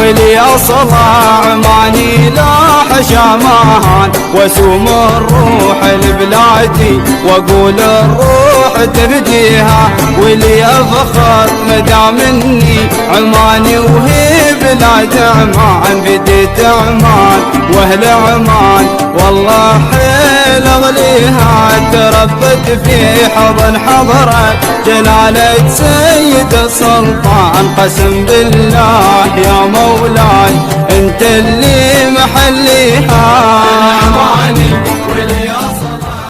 ولي اصلع عماني لاح شامان، واسوم الروح لبلادي واقول الروح تفديها، ولي افخر مدام اني عماني وهي بلاد عمان، بديت عمان واهل عمان والله حيل اغليها، تربت في حضن حضرة جلالة سيد السلطان، قسم بالله يا مولاي انت اللي محليها. العماني والياس